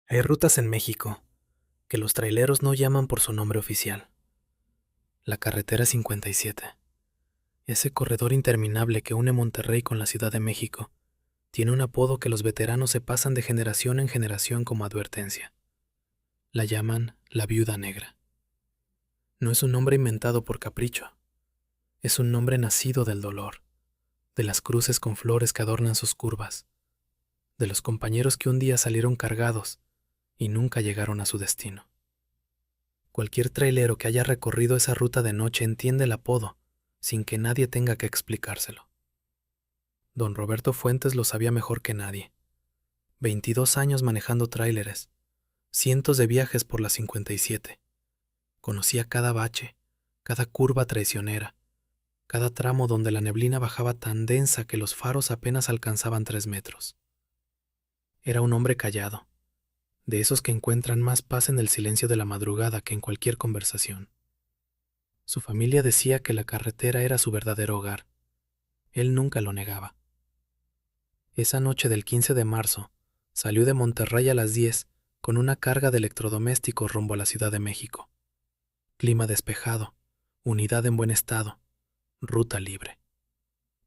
Hay rutas en México que los traileros no llaman por su nombre oficial. La carretera 57, ese corredor interminable que une Monterrey con la Ciudad de México, tiene un apodo que los veteranos se pasan de generación en generación como advertencia. La llaman la Viuda Negra. No es un nombre inventado por capricho, es un nombre nacido del dolor, de las cruces con flores que adornan sus curvas, de los compañeros que un día salieron cargados y nunca llegaron a su destino. Cualquier trailero que haya recorrido esa ruta de noche entiende el apodo, sin que nadie tenga que explicárselo. Don Roberto Fuentes lo sabía mejor que nadie. 22 años manejando tráileres, cientos de viajes por la 57. Conocía cada bache, cada curva traicionera, cada tramo donde la neblina bajaba tan densa que los faros apenas alcanzaban 3 metros. Era un hombre callado, de esos que encuentran más paz en el silencio de la madrugada que en cualquier conversación. Su familia decía que la carretera era su verdadero hogar. Él nunca lo negaba. Esa noche del 15 de marzo, salió de Monterrey a las 10 con una carga de electrodomésticos rumbo a la Ciudad de México. Clima despejado, unidad en buen estado, ruta libre.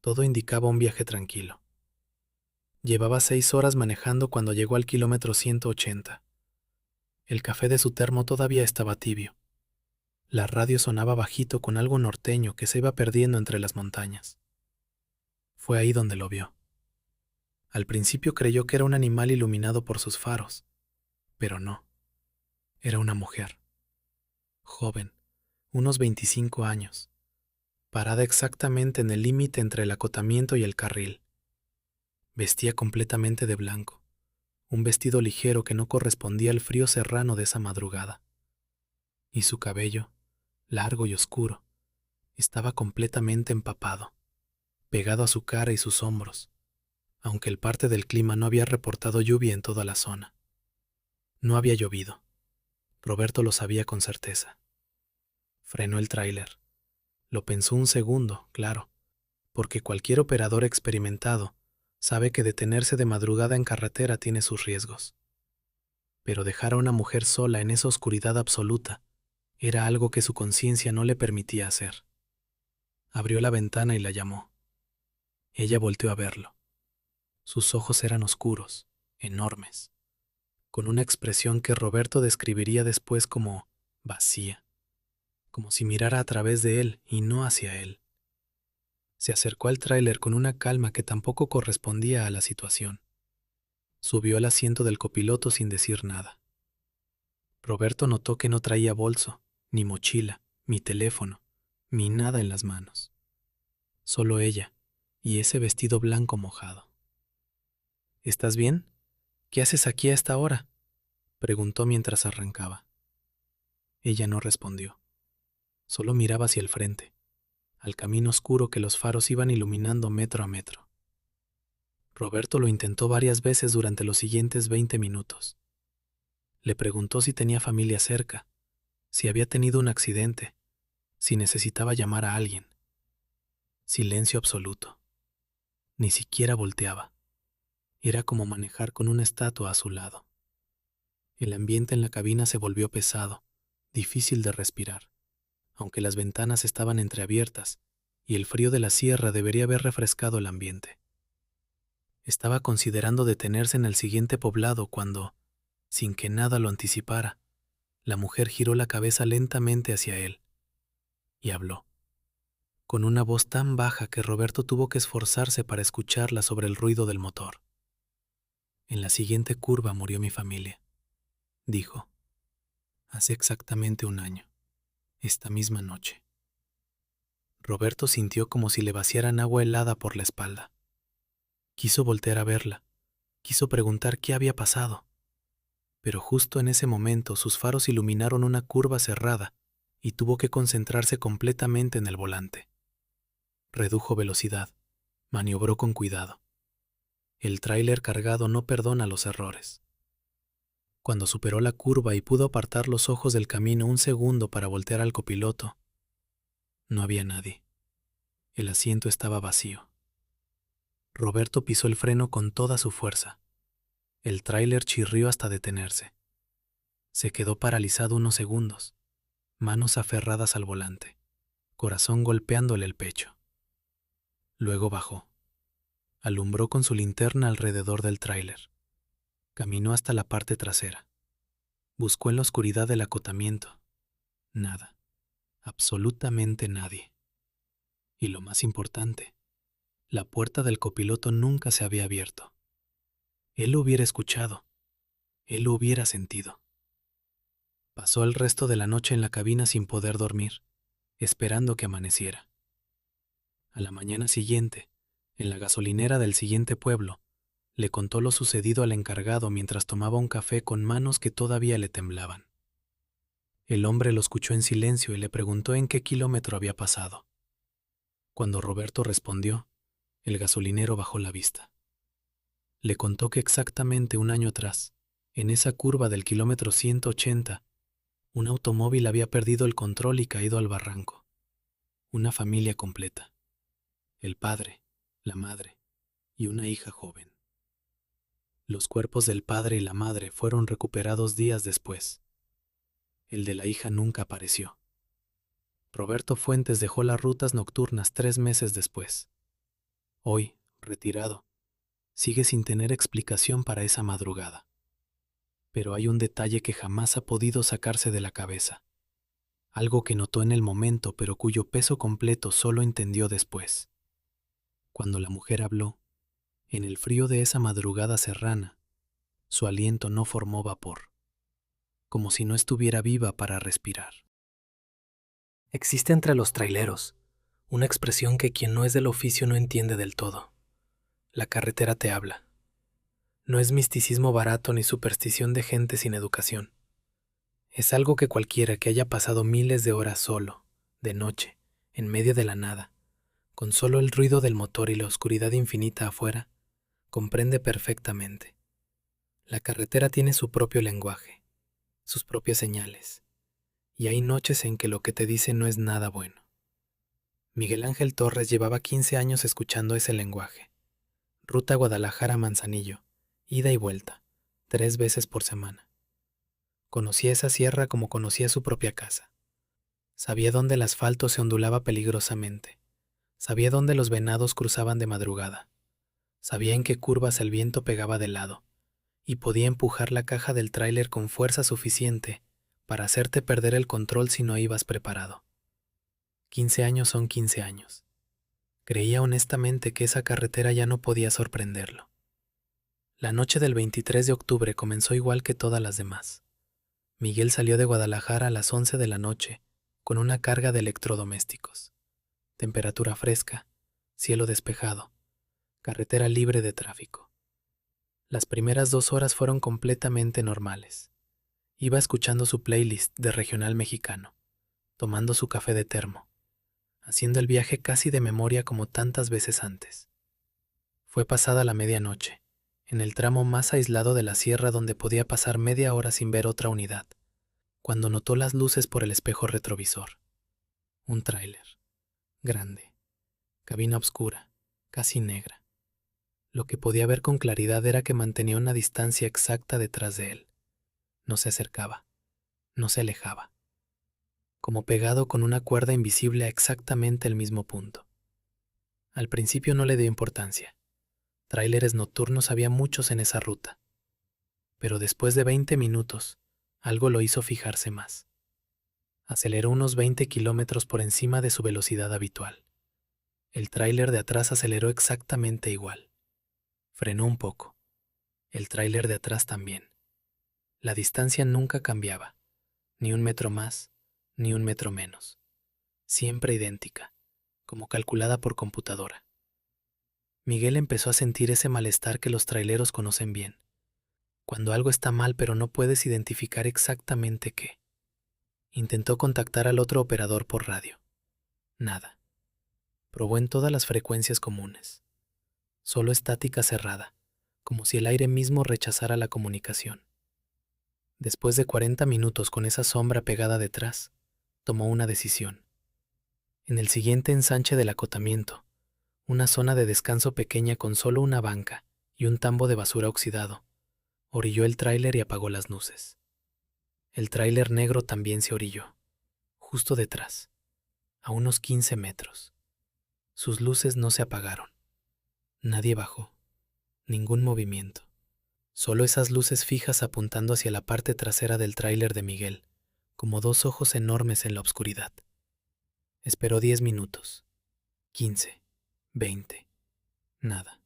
Todo indicaba un viaje tranquilo. Llevaba 6 horas manejando cuando llegó al kilómetro 180. El café de su termo todavía estaba tibio. La radio sonaba bajito con algo norteño que se iba perdiendo entre las montañas. Fue ahí donde lo vio. Al principio creyó que era un animal iluminado por sus faros, pero no. Era una mujer, joven, unos 25 años, parada exactamente en el límite entre el acotamiento y el carril. Vestía completamente de blanco, un vestido ligero que no correspondía al frío serrano de esa madrugada. Y su cabello, largo y oscuro, estaba completamente empapado, pegado a su cara y sus hombros, aunque el parte del clima no había reportado lluvia en toda la zona. No había llovido. Roberto lo sabía con certeza. Frenó el tráiler. Lo pensó un segundo, claro, porque cualquier operador experimentado sabe que detenerse de madrugada en carretera tiene sus riesgos. Pero dejar a una mujer sola en esa oscuridad absoluta era algo que su conciencia no le permitía hacer. Abrió la ventana y la llamó. Ella volteó a verlo. Sus ojos eran oscuros, enormes, con una expresión que Roberto describiría después como vacía, como si mirara a través de él y no hacia él. Se acercó al tráiler con una calma que tampoco correspondía a la situación. Subió al asiento del copiloto sin decir nada. Roberto notó que no traía bolso, ni mochila, ni teléfono, ni nada en las manos. Solo ella y ese vestido blanco mojado. ¿Estás bien? ¿Qué haces aquí a esta hora?, preguntó mientras arrancaba. Ella no respondió. Solo miraba hacia el frente, al camino oscuro que los faros iban iluminando metro a metro. Roberto lo intentó varias veces durante los siguientes 20 minutos. Le preguntó si tenía familia cerca, si había tenido un accidente, si necesitaba llamar a alguien. Silencio absoluto. Ni siquiera volteaba. Era como manejar con una estatua a su lado. El ambiente en la cabina se volvió pesado, difícil de respirar, aunque las ventanas estaban entreabiertas y el frío de la sierra debería haber refrescado el ambiente. Estaba considerando detenerse en el siguiente poblado cuando, sin que nada lo anticipara, la mujer giró la cabeza lentamente hacia él y habló, con una voz tan baja que Roberto tuvo que esforzarse para escucharla sobre el ruido del motor. En la siguiente curva murió mi familia, dijo, hace exactamente un año, esta misma noche. Roberto sintió como si le vaciaran agua helada por la espalda. Quiso voltear a verla, quiso preguntar qué había pasado, pero justo en ese momento sus faros iluminaron una curva cerrada y tuvo que concentrarse completamente en el volante. Redujo velocidad, maniobró con cuidado. El tráiler cargado no perdona los errores. Cuando superó la curva y pudo apartar los ojos del camino un segundo para voltear al copiloto, no había nadie. El asiento estaba vacío. Roberto pisó el freno con toda su fuerza. El tráiler chirrió hasta detenerse. Se quedó paralizado unos segundos, manos aferradas al volante, corazón golpeándole el pecho. Luego bajó. Alumbró con su linterna alrededor del tráiler. Caminó hasta la parte trasera. Buscó en la oscuridad del acotamiento. Nada. Absolutamente nadie. Y lo más importante, la puerta del copiloto nunca se había abierto. Él lo hubiera escuchado. Él lo hubiera sentido. Pasó el resto de la noche en la cabina sin poder dormir, esperando que amaneciera. A la mañana siguiente, en la gasolinera del siguiente pueblo, le contó lo sucedido al encargado mientras tomaba un café con manos que todavía le temblaban. El hombre lo escuchó en silencio y le preguntó en qué kilómetro había pasado. Cuando Roberto respondió, el gasolinero bajó la vista. Le contó que exactamente un año atrás, en esa curva del kilómetro 180, un automóvil había perdido el control y caído al barranco. Una familia completa. El padre, la madre y una hija joven. Los cuerpos del padre y la madre fueron recuperados días después. El de la hija nunca apareció. Roberto Fuentes dejó las rutas nocturnas 3 meses después. Hoy, retirado, sigue sin tener explicación para esa madrugada. Pero hay un detalle que jamás ha podido sacarse de la cabeza. Algo que notó en el momento, pero cuyo peso completo solo entendió después. Cuando la mujer habló, en el frío de esa madrugada serrana, su aliento no formó vapor, como si no estuviera viva para respirar. Existe entre los traileros una expresión que quien no es del oficio no entiende del todo. La carretera te habla. No es misticismo barato ni superstición de gente sin educación. Es algo que cualquiera que haya pasado miles de horas solo, de noche, en medio de la nada, con solo el ruido del motor y la oscuridad infinita afuera, comprende perfectamente. La carretera tiene su propio lenguaje, sus propias señales, y hay noches en que lo que te dice no es nada bueno. Miguel Ángel Torres llevaba 15 años escuchando ese lenguaje. Ruta Guadalajara-Manzanillo, ida y vuelta, 3 veces por semana. Conocía esa sierra como conocía su propia casa. Sabía dónde el asfalto se ondulaba peligrosamente. Sabía dónde los venados cruzaban de madrugada. Sabía en qué curvas el viento pegaba de lado, y podía empujar la caja del tráiler con fuerza suficiente para hacerte perder el control si no ibas preparado. 15 años son 15 años. Creía honestamente que esa carretera ya no podía sorprenderlo. La noche del 23 de octubre comenzó igual que todas las demás. Miguel salió de Guadalajara a las 11 de la noche con una carga de electrodomésticos. Temperatura fresca, cielo despejado, carretera libre de tráfico. Las primeras 2 horas fueron completamente normales. Iba escuchando su playlist de regional mexicano, tomando su café de termo, haciendo el viaje casi de memoria como tantas veces antes. Fue pasada la medianoche, en el tramo más aislado de la sierra donde podía pasar media hora sin ver otra unidad, cuando notó las luces por el espejo retrovisor. Un tráiler, grande, cabina oscura, casi negra. Lo que podía ver con claridad era que mantenía una distancia exacta detrás de él. No se acercaba, no se alejaba, como pegado con una cuerda invisible a exactamente el mismo punto. Al principio no le dio importancia. Tráileres nocturnos había muchos en esa ruta. Pero después de 20 minutos, algo lo hizo fijarse más. Aceleró unos 20 kilómetros por encima de su velocidad habitual. El tráiler de atrás aceleró exactamente igual. Frenó un poco. El tráiler de atrás también. La distancia nunca cambiaba, ni un metro más, ni un metro menos. Siempre idéntica, como calculada por computadora. Miguel empezó a sentir ese malestar que los traileros conocen bien. Cuando algo está mal pero no puedes identificar exactamente qué. Intentó contactar al otro operador por radio. Nada. Probó en todas las frecuencias comunes. Solo estática cerrada, como si el aire mismo rechazara la comunicación. Después de 40 minutos con esa sombra pegada detrás, tomó una decisión. En el siguiente ensanche del acotamiento, una zona de descanso pequeña con solo una banca y un tambo de basura oxidado, Orilló el tráiler y apagó las luces. El tráiler negro también se orilló, justo detrás, a unos 15 metros. Sus luces no se apagaron. Nadie bajó. Ningún movimiento. Solo esas luces fijas apuntando hacia la parte trasera del tráiler de Miguel, como dos ojos enormes en la oscuridad. Esperó 10 minutos. 15. 20. Nada.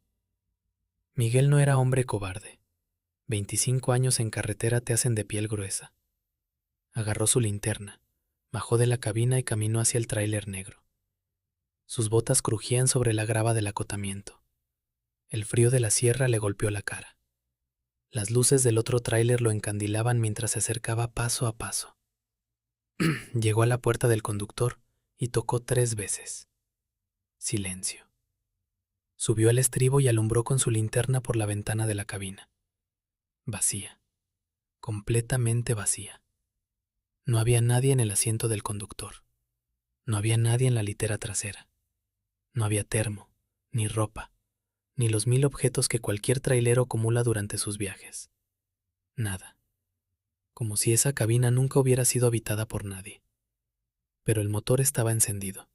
Miguel no era hombre cobarde. 25 años en carretera te hacen de piel gruesa. Agarró su linterna, bajó de la cabina y caminó hacia el tráiler negro. Sus botas crujían sobre la grava del acotamiento. El frío de la sierra le golpeó la cara. Las luces del otro tráiler lo encandilaban mientras se acercaba paso a paso. Llegó a la puerta del conductor y tocó 3 veces. Silencio. Subió al estribo y alumbró con su linterna por la ventana de la cabina. Vacía. Completamente vacía. No había nadie en el asiento del conductor. No había nadie en la litera trasera. No había termo, ni ropa, ni los 1000 objetos que cualquier trailero acumula durante sus viajes. Nada. Como si esa cabina nunca hubiera sido habitada por nadie. Pero el motor estaba encendido.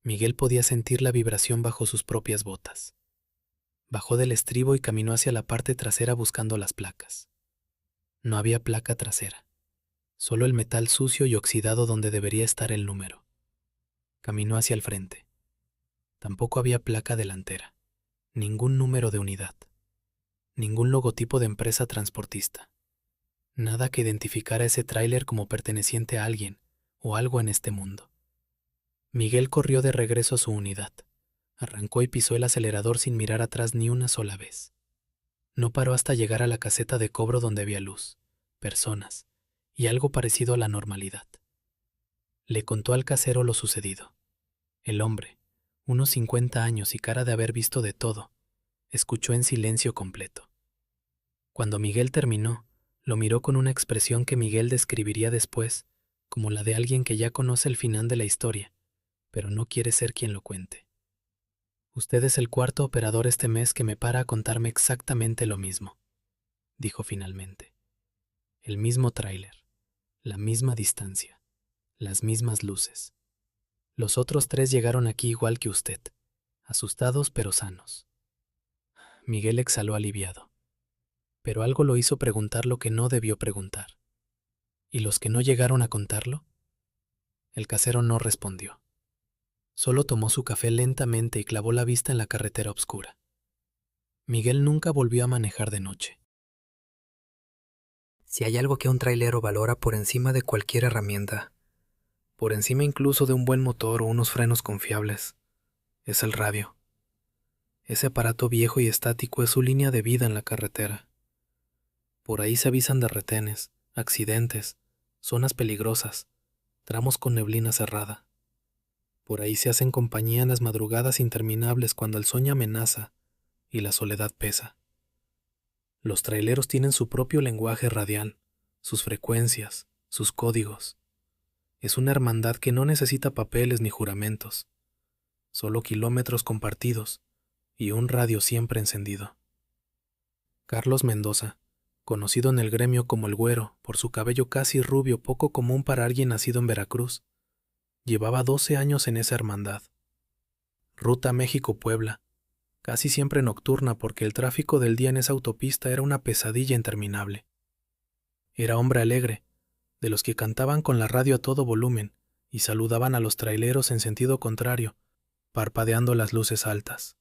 Miguel podía sentir la vibración bajo sus propias botas. Bajó del estribo y caminó hacia la parte trasera buscando las placas. No había placa trasera, solo el metal sucio y oxidado donde debería estar el número. Caminó hacia el frente. Tampoco había placa delantera, ningún número de unidad, ningún logotipo de empresa transportista. Nada que identificara ese tráiler como perteneciente a alguien o algo en este mundo. Miguel corrió de regreso a su unidad. Arrancó y pisó el acelerador sin mirar atrás ni una sola vez. No paró hasta llegar a la caseta de cobro donde había luz, personas y algo parecido a la normalidad. Le contó al casero lo sucedido. El hombre, unos 50 años y cara de haber visto de todo, escuchó en silencio completo. Cuando Miguel terminó, lo miró con una expresión que Miguel describiría después como la de alguien que ya conoce el final de la historia, pero no quiere ser quien lo cuente. Usted es el 4º operador este mes que me para a contarme exactamente lo mismo, dijo finalmente. El mismo tráiler, la misma distancia, las mismas luces. Los otros 3 llegaron aquí igual que usted, asustados pero sanos. Miguel exhaló aliviado, pero algo lo hizo preguntar lo que no debió preguntar. ¿Y los que no llegaron a contarlo? El casero no respondió. Solo tomó su café lentamente y clavó la vista en la carretera oscura. Miguel nunca volvió a manejar de noche. Si hay algo que un trailero valora por encima de cualquier herramienta, por encima incluso de un buen motor o unos frenos confiables, es el radio. Ese aparato viejo y estático es su línea de vida en la carretera. Por ahí se avisan de retenes, accidentes, zonas peligrosas, tramos con neblina cerrada. Por ahí se hacen compañía en las madrugadas interminables cuando el sueño amenaza y la soledad pesa. Los traileros tienen su propio lenguaje radial, sus frecuencias, sus códigos. Es una hermandad que no necesita papeles ni juramentos, solo kilómetros compartidos y un radio siempre encendido. Carlos Mendoza, conocido en el gremio como el Güero por su cabello casi rubio poco común para alguien nacido en Veracruz, llevaba 12 años en esa hermandad. Ruta México-Puebla, casi siempre nocturna porque el tráfico del día en esa autopista era una pesadilla interminable. Era hombre alegre, de los que cantaban con la radio a todo volumen y saludaban a los traileros en sentido contrario, parpadeando las luces altas.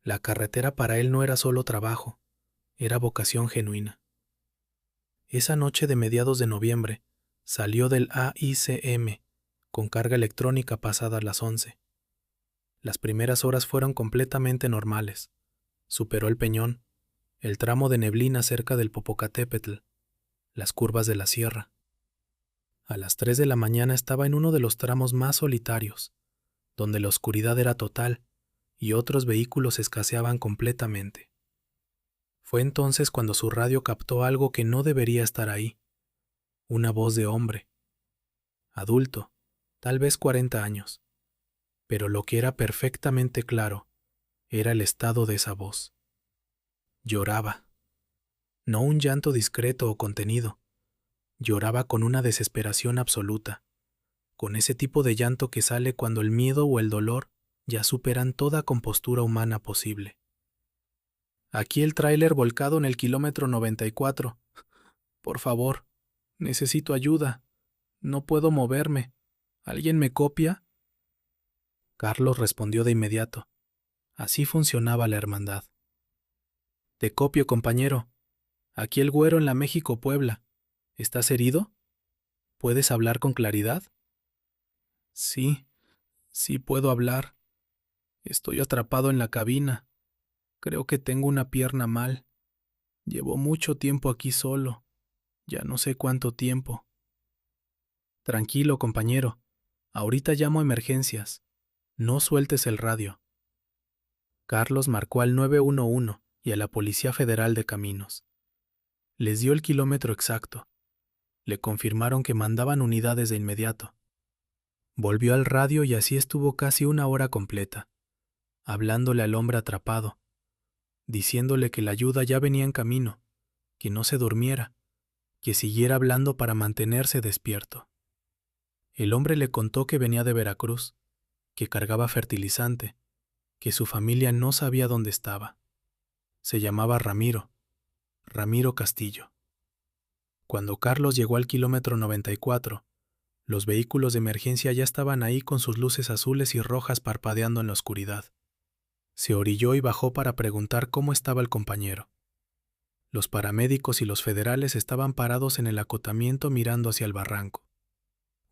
La carretera para él no era solo trabajo, era vocación genuina. Esa noche de mediados de noviembre, salió del AICM, con carga electrónica pasadas las 11. Las primeras horas fueron completamente normales. Superó el Peñón, el tramo de neblina cerca del Popocatépetl, las curvas de la sierra. A las 3 de la mañana estaba en uno de los tramos más solitarios, donde la oscuridad era total y otros vehículos escaseaban completamente. Fue entonces cuando su radio captó algo que no debería estar ahí. Una voz de hombre. Adulto, tal vez 40 años. Pero lo que era perfectamente claro era el estado de esa voz. Lloraba. No un llanto discreto o contenido. Lloraba con una desesperación absoluta, con ese tipo de llanto que sale cuando el miedo o el dolor ya superan toda compostura humana posible. Aquí el tráiler volcado en el kilómetro 94. Por favor, necesito ayuda. No puedo moverme. ¿Alguien me copia? Carlos respondió de inmediato. Así funcionaba la hermandad. Te copio, compañero. Aquí el Güero en la México-Puebla. ¿Estás herido? ¿Puedes hablar con claridad? Sí, sí puedo hablar. Estoy atrapado en la cabina. Creo que tengo una pierna mal. Llevo mucho tiempo aquí solo. Ya no sé cuánto tiempo. Tranquilo, compañero. Ahorita llamo a emergencias. No sueltes el radio. Carlos marcó al 911 y a la Policía Federal de Caminos. Les dio el kilómetro exacto. Le confirmaron que mandaban unidades de inmediato. Volvió al radio y así estuvo casi una hora completa, hablándole al hombre atrapado, diciéndole que la ayuda ya venía en camino, que no se durmiera, que siguiera hablando para mantenerse despierto. El hombre le contó que venía de Veracruz, que cargaba fertilizante, que su familia no sabía dónde estaba. Se llamaba Ramiro Castillo. Cuando Carlos llegó al kilómetro 94, los vehículos de emergencia ya estaban ahí con sus luces azules y rojas parpadeando en la oscuridad. Se orilló y bajó para preguntar cómo estaba el compañero. Los paramédicos y los federales estaban parados en el acotamiento mirando hacia el barranco.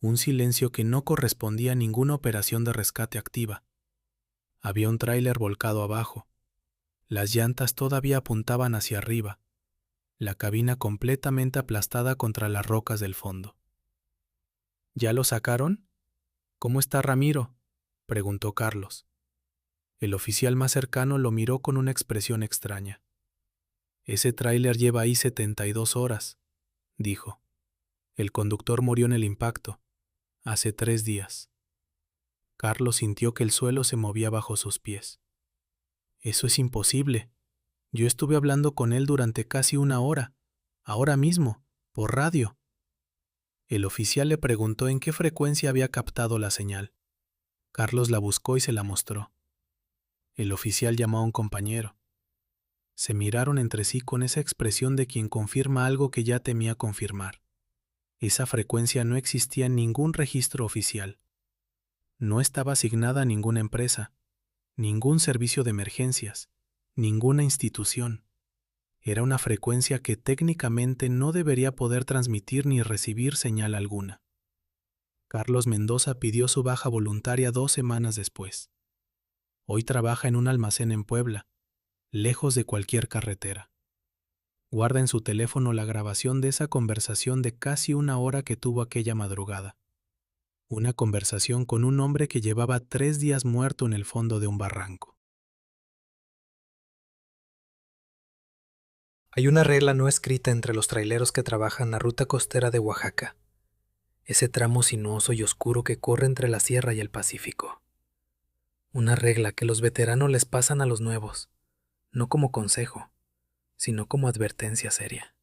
Un silencio que no correspondía a ninguna operación de rescate activa. Había un tráiler volcado abajo. Las llantas todavía apuntaban hacia arriba. La cabina completamente aplastada contra las rocas del fondo. ¿Ya lo sacaron? ¿Cómo está Ramiro?, preguntó Carlos. El oficial más cercano lo miró con una expresión extraña. Ese tráiler lleva ahí 72 horas, dijo. El conductor murió en el impacto, hace 3 días. Carlos sintió que el suelo se movía bajo sus pies. Eso es imposible. Yo estuve hablando con él durante casi una hora, ahora mismo, por radio. El oficial le preguntó en qué frecuencia había captado la señal. Carlos la buscó y se la mostró. El oficial llamó a un compañero. Se miraron entre sí con esa expresión de quien confirma algo que ya temía confirmar. Esa frecuencia no existía en ningún registro oficial. No estaba asignada a ninguna empresa, ningún servicio de emergencias, ninguna institución. Era una frecuencia que técnicamente no debería poder transmitir ni recibir señal alguna. Carlos Mendoza pidió su baja voluntaria 2 semanas después. Hoy trabaja en un almacén en Puebla, lejos de cualquier carretera. Guarda en su teléfono la grabación de esa conversación de casi una hora que tuvo aquella madrugada. Una conversación con un hombre que llevaba 3 días muerto en el fondo de un barranco. Hay una regla no escrita entre los traileros que trabajan la ruta costera de Oaxaca, ese tramo sinuoso y oscuro que corre entre la sierra y el Pacífico. Una regla que los veteranos les pasan a los nuevos, no como consejo, sino como advertencia seria.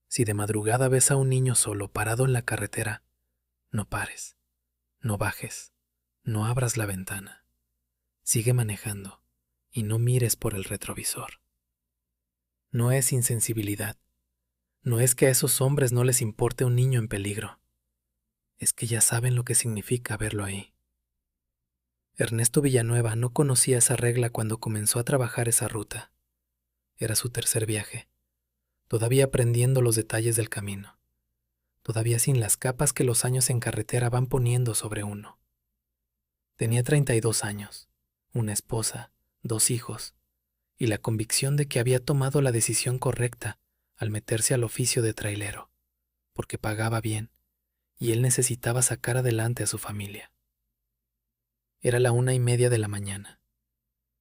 Si de madrugada ves a un niño solo parado en la carretera, no pares, no bajes, no abras la ventana. Sigue manejando y no mires por el retrovisor. No es insensibilidad, no es que a esos hombres no les importe un niño en peligro, es que ya saben lo que significa verlo ahí. Ernesto Villanueva no conocía esa regla cuando comenzó a trabajar esa ruta. Era su tercer viaje, todavía aprendiendo los detalles del camino, todavía sin las capas que los años en carretera van poniendo sobre uno. Tenía 32 años, una esposa, 2 hijos, y la convicción de que había tomado la decisión correcta al meterse al oficio de trailero, porque pagaba bien, y él necesitaba sacar adelante a su familia. Era la 1:30 de la mañana,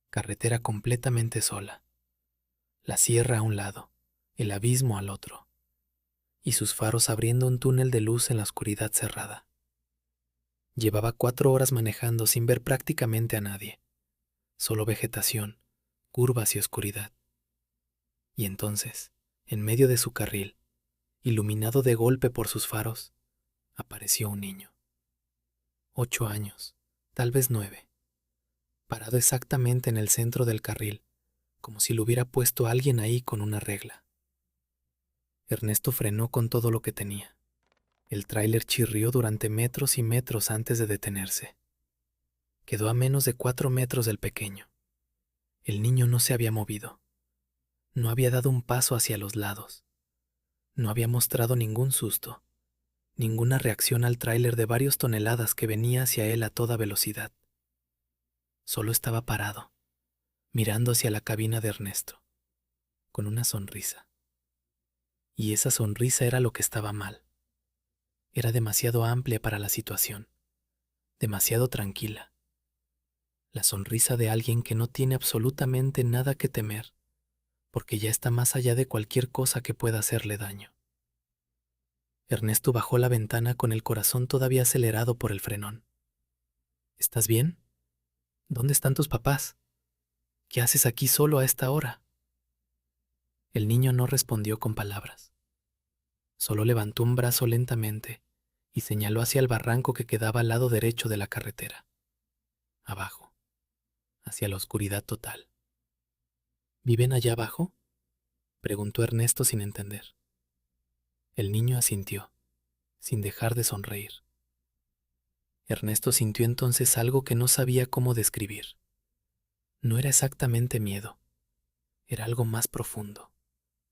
carretera completamente sola, la sierra a un lado, el abismo al otro, y sus faros abriendo un túnel de luz en la oscuridad cerrada. Llevaba 4 horas manejando sin ver prácticamente a nadie, solo vegetación, curvas y oscuridad. Y entonces, En medio de su carril, iluminado de golpe por sus faros, apareció un niño. 8 años, tal vez 9, parado exactamente en el centro del carril, como si lo hubiera puesto alguien ahí con una regla. Ernesto frenó con todo lo que tenía. El tráiler chirrió durante metros y metros antes de detenerse. Quedó a menos de 4 metros del pequeño. El niño no se había movido. No había dado un paso hacia los lados. No había mostrado ningún susto, ninguna reacción al tráiler de varias toneladas que venía hacia él a toda velocidad. Solo estaba parado, mirando hacia la cabina de Ernesto, con una sonrisa. Y esa sonrisa era lo que estaba mal. Era demasiado amplia para la situación, demasiado tranquila. La sonrisa de alguien que no tiene absolutamente nada que temer, porque ya está más allá de cualquier cosa que pueda hacerle daño. Ernesto bajó la ventana con el corazón todavía acelerado por el frenón. ¿Estás bien? ¿Dónde están tus papás? ¿Qué haces aquí solo a esta hora? El niño no respondió con palabras. Solo levantó un brazo lentamente y señaló hacia el barranco que quedaba al lado derecho de la carretera. Abajo, hacia la oscuridad total. ¿Viven allá abajo?, preguntó Ernesto sin entender. El niño asintió, sin dejar de sonreír. Ernesto sintió entonces algo que no sabía cómo describir. No era exactamente miedo, era algo más profundo,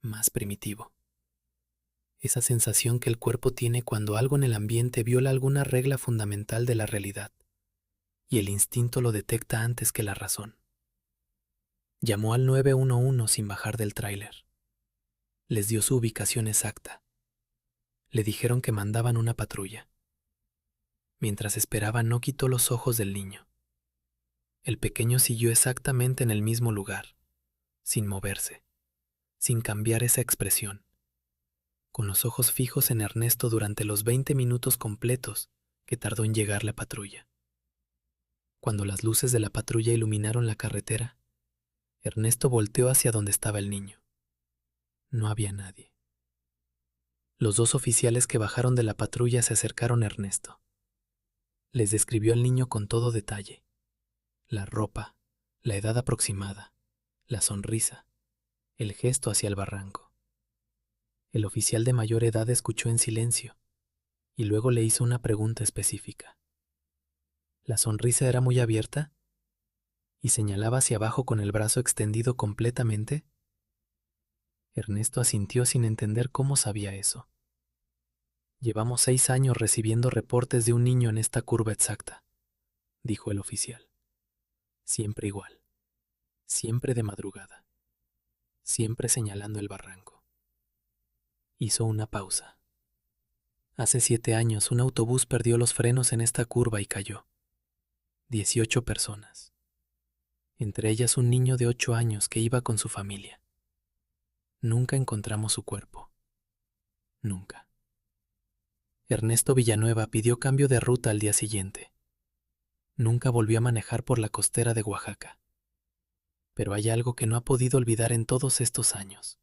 más primitivo. Esa sensación que el cuerpo tiene cuando algo en el ambiente viola alguna regla fundamental de la realidad, y el instinto lo detecta antes que la razón. Llamó al 911 sin bajar del tráiler. Les dio su ubicación exacta. Le dijeron que mandaban una patrulla. Mientras esperaba, no quitó los ojos del niño. El pequeño siguió exactamente en el mismo lugar, sin moverse, sin cambiar esa expresión, con los ojos fijos en Ernesto durante los 20 minutos completos que tardó en llegar la patrulla. Cuando las luces de la patrulla iluminaron la carretera, Ernesto volteó hacia donde estaba el niño. No había nadie. Los 2 oficiales que bajaron de la patrulla se acercaron a Ernesto. Les describió al niño con todo detalle: la ropa, la edad aproximada, la sonrisa, el gesto hacia el barranco. El oficial de mayor edad escuchó en silencio y luego le hizo una pregunta específica. ¿La sonrisa era muy abierta? ¿Y señalaba hacia abajo con el brazo extendido completamente? Ernesto asintió sin entender cómo sabía eso. Llevamos 6 años recibiendo reportes de un niño en esta curva exacta, dijo el oficial. Siempre igual, siempre de madrugada, siempre señalando el barranco. Hizo una pausa. Hace 7 años un autobús perdió los frenos en esta curva y cayó. 18 personas, entre ellas un niño de 8 años que iba con su familia. Nunca encontramos su cuerpo. Nunca. Ernesto Villanueva pidió cambio de ruta al día siguiente. Nunca volvió a manejar por la costera de Oaxaca. Pero hay algo que no ha podido olvidar en todos estos años.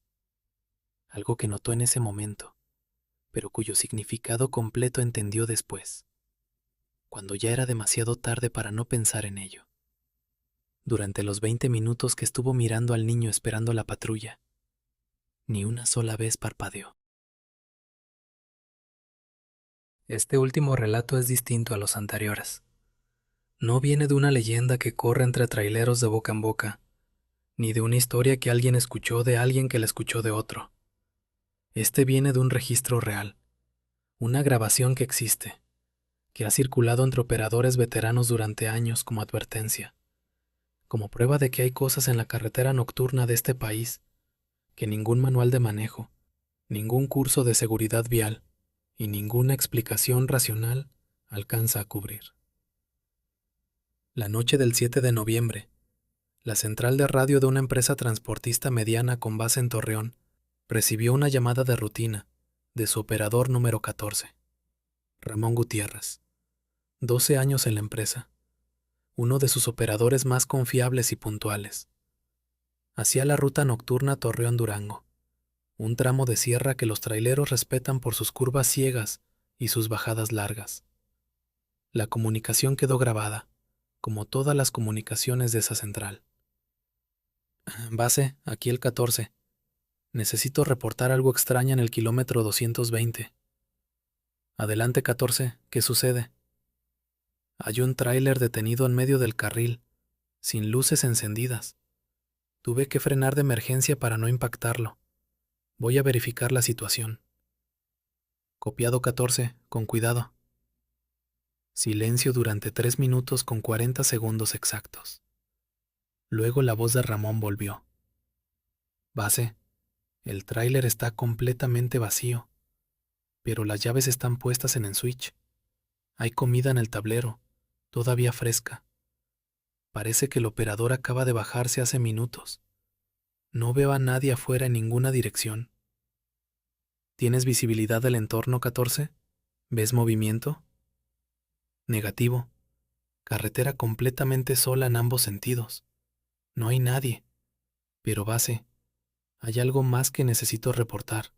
Algo que notó en ese momento, pero cuyo significado completo entendió después, cuando ya era demasiado tarde para no pensar en ello. Durante los 20 minutos que estuvo mirando al niño esperando la patrulla, ni una sola vez parpadeó. Este último relato es distinto a los anteriores. No viene de una leyenda que corre entre traileros de boca en boca, ni de una historia que alguien escuchó de alguien que la escuchó de otro. Este viene de un registro real, una grabación que existe, que ha circulado entre operadores veteranos durante años como advertencia, como prueba de que hay cosas en la carretera nocturna de este país que ningún manual de manejo, ningún curso de seguridad vial y ninguna explicación racional alcanza a cubrir. La noche del 7 de noviembre, la central de radio de una empresa transportista mediana con base en Torreón recibió una llamada de rutina de su operador número 14, Ramón Gutiérrez, 12 años en la empresa, uno de sus operadores más confiables y puntuales. Hacía la ruta nocturna Torreón-Durango, un tramo de sierra que los traileros respetan por sus curvas ciegas y sus bajadas largas. La comunicación quedó grabada, como todas las comunicaciones de esa central. Base, aquí el 14. Necesito reportar algo extraño en el kilómetro 220. Adelante, 14. ¿Qué sucede? Hay un tráiler detenido en medio del carril, sin luces encendidas. Tuve que frenar de emergencia para no impactarlo. Voy a verificar la situación. Copiado 14, con cuidado. Silencio durante 3 minutos con 40 segundos exactos. Luego la voz de Ramón volvió. Base, el tráiler está completamente vacío, pero las llaves están puestas en el switch. Hay comida en el tablero, todavía fresca. Parece que el operador acaba de bajarse hace minutos. No veo a nadie afuera en ninguna dirección. ¿Tienes visibilidad del entorno, 14? ¿Ves movimiento? Negativo. Carretera completamente sola en ambos sentidos. No hay nadie. Pero base, hay algo más que necesito reportar.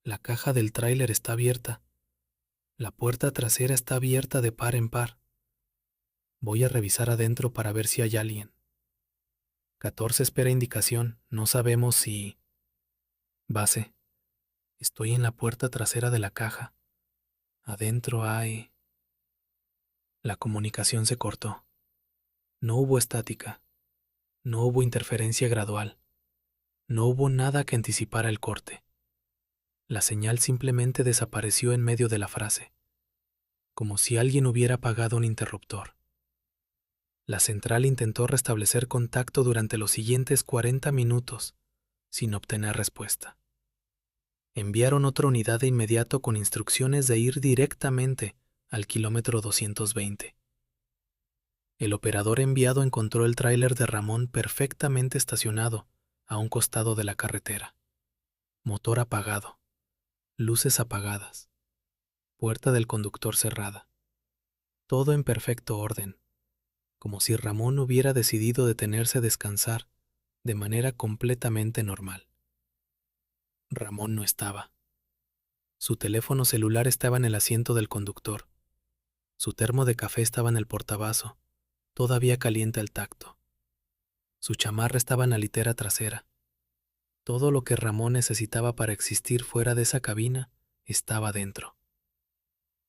La caja del tráiler está abierta. La puerta trasera está abierta de par en par. Voy a revisar adentro para ver si hay alguien. 14 espera indicación. No sabemos si... Base, estoy en la puerta trasera de la caja. Adentro hay... La comunicación se cortó. No hubo estática. No hubo interferencia gradual. No hubo nada que anticipara el corte. La señal simplemente desapareció en medio de la frase, como si alguien hubiera apagado un interruptor. La central intentó restablecer contacto durante los siguientes 40 minutos, sin obtener respuesta. Enviaron otra unidad de inmediato con instrucciones de ir directamente al kilómetro 220. El operador enviado encontró el tráiler de Ramón perfectamente estacionado a un costado de la carretera. Motor apagado, luces apagadas, puerta del conductor cerrada. Todo en perfecto orden, como si Ramón hubiera decidido detenerse a descansar de manera completamente normal. Ramón no estaba. Su teléfono celular estaba en el asiento del conductor. Su termo de café estaba en el portavaso, todavía caliente al tacto. Su chamarra estaba en la litera trasera. Todo lo que Ramón necesitaba para existir fuera de esa cabina estaba dentro.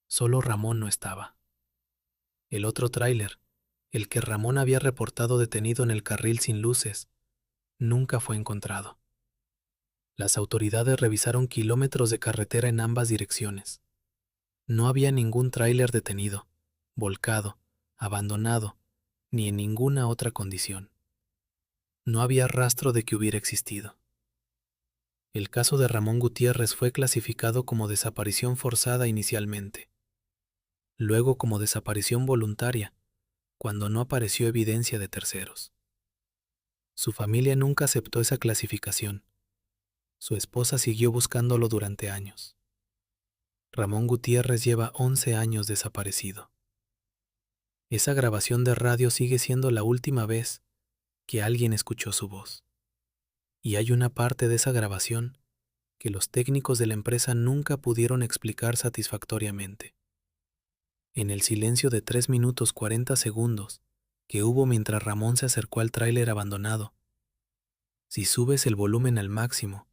Solo Ramón no estaba. El otro tráiler, el que Ramón había reportado detenido en el carril sin luces, nunca fue encontrado. Las autoridades revisaron kilómetros de carretera en ambas direcciones. No había ningún tráiler detenido, volcado, abandonado, ni en ninguna otra condición. No había rastro de que hubiera existido. El caso de Ramón Gutiérrez fue clasificado como desaparición forzada inicialmente, luego como desaparición voluntaria, cuando no apareció evidencia de terceros. Su familia nunca aceptó esa clasificación. Su esposa siguió buscándolo durante años. Ramón Gutiérrez lleva 11 años desaparecido. Esa grabación de radio sigue siendo la última vez que alguien escuchó su voz. Y hay una parte de esa grabación que los técnicos de la empresa nunca pudieron explicar satisfactoriamente. En el silencio de 3 minutos 40 segundos que hubo mientras Ramón se acercó al tráiler abandonado, si subes el volumen al máximo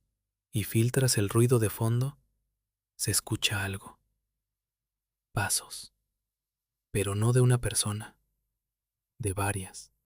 y filtras el ruido de fondo, se escucha algo. Pasos. Pero no de una persona, de varias.